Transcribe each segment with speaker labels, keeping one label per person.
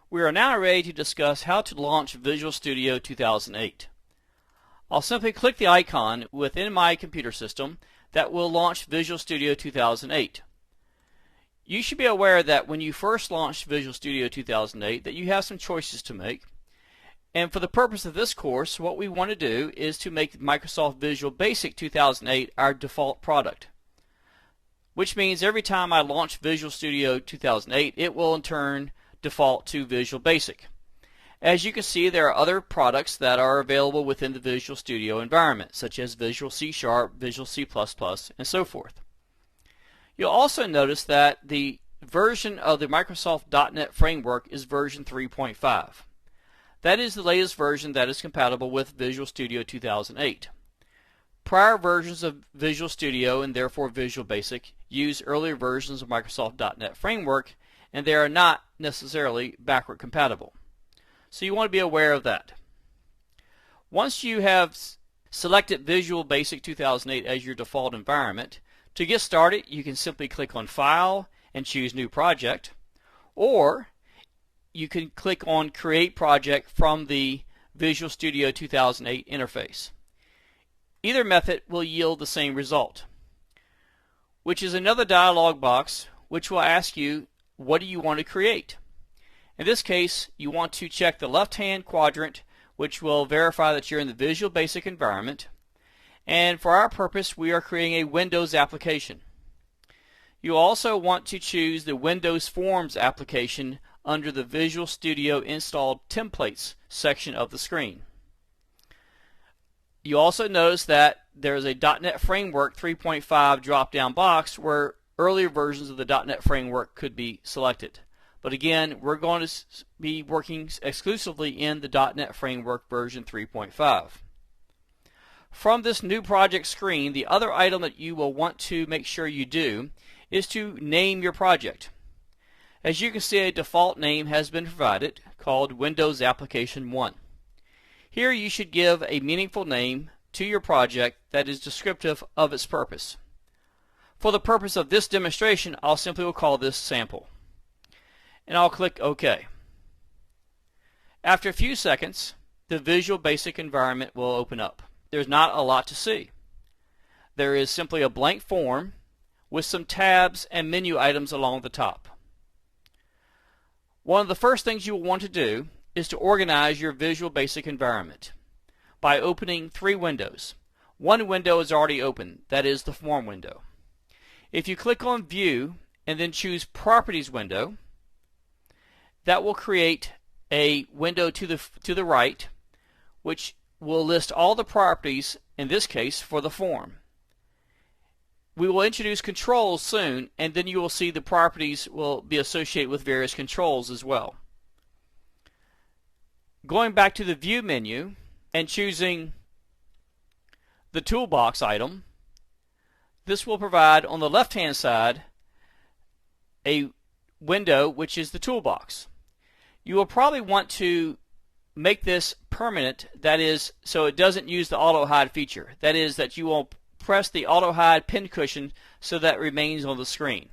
Speaker 1: We are now ready to discuss how to launch Visual Studio 2008. I'll simply click the icon within my computer system that will launch Visual Studio 2008. You should be aware that when you first launch Visual Studio 2008 that you have some choices to make. And for the purpose of this course, what we want to do is to make Microsoft Visual Basic 2008 our default product. Which means every time I launch Visual Studio 2008, it will in turn default to Visual Basic. As you can see, there are other products that are available within the Visual Studio environment, such as Visual C#, Visual C++, and so forth. You'll also notice that the version of the Microsoft .NET Framework is version 3.5. That is the latest version that is compatible with Visual Studio 2008. Prior versions of Visual Studio, and therefore Visual Basic, use earlier versions of Microsoft .NET Framework, and they are not necessarily backward compatible. So you want to be aware of that. Once you have selected Visual Basic 2008 as your default environment, to get started you can simply click on File and choose New Project, or you can click on Create Project from the Visual Studio 2008 interface. Either method will yield the same result, which is another dialog box which will ask you, what do you want to create? In this case, you want to check the left-hand quadrant, which will verify that you're in the Visual Basic environment. And for our purpose, we are creating a Windows application. You also want to choose the Windows Forms application under the Visual Studio Installed Templates section of the screen. You also notice that there is a .NET Framework 3.5 drop-down box where earlier versions of the .NET Framework could be selected. But again, we're going to be working exclusively in the .NET Framework version 3.5. From this new project screen, the other item that you will want to make sure you do is to name your project. As you can see, a default name has been provided called Windows Application 1. Here you should give a meaningful name to your project that is descriptive of its purpose. For the purpose of this demonstration, I'll simply will call this Sample. And I'll click OK. After a few seconds, the Visual Basic environment will open up. There's not a lot to see. There is simply a blank form with some tabs and menu items along the top. One of the first things you will want to do is to organize your Visual Basic environment by opening three windows. One window is already open, that is the Form window. If you click on View and then choose Properties window, that will create a window to the right, which will list all the properties, in this case for the form. We will introduce controls soon, and then you will see the properties will be associated with various controls as well. Going back to the View menu and choosing the Toolbox item, this will provide on the left-hand side a window which is the toolbox. You will probably want to make this permanent, that is, so it doesn't use the auto hide feature. That is, that you will press the auto hide pincushion so that it remains on the screen.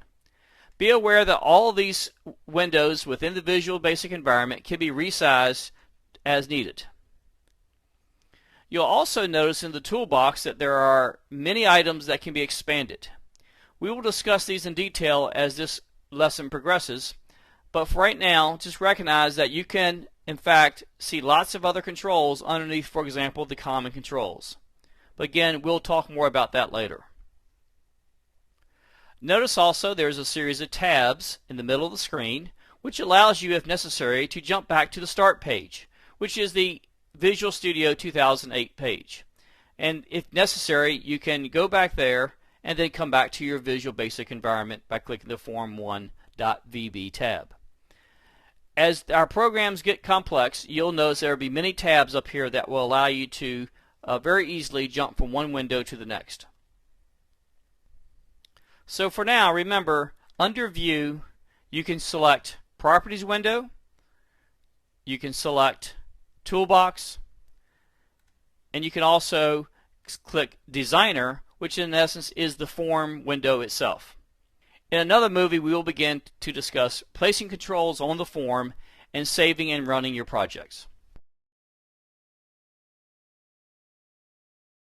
Speaker 1: Be aware that all of these windows within the Visual Basic environment can be resized as needed. You'll also notice in the toolbox that there are many items that can be expanded. We will discuss these in detail as this lesson progresses, but for right now, just recognize that you can in fact see lots of other controls underneath, for example, the common controls. But again, we'll talk more about that later. Notice also there's a series of tabs in the middle of the screen which allows you, if necessary, to jump back to the Start page, which is the Visual Studio 2008 page. And if necessary, you can go back there and then come back to your Visual Basic environment by clicking the Form1.vb tab. As our programs get complex, you'll notice there will be many tabs up here that will allow you to very easily jump from one window to the next. So for now, remember, under View, you can select Properties window, you can select Toolbox, and you can also click Designer, which in essence is the Form window itself. In another movie, we will begin to discuss placing controls on the form and saving and running your projects.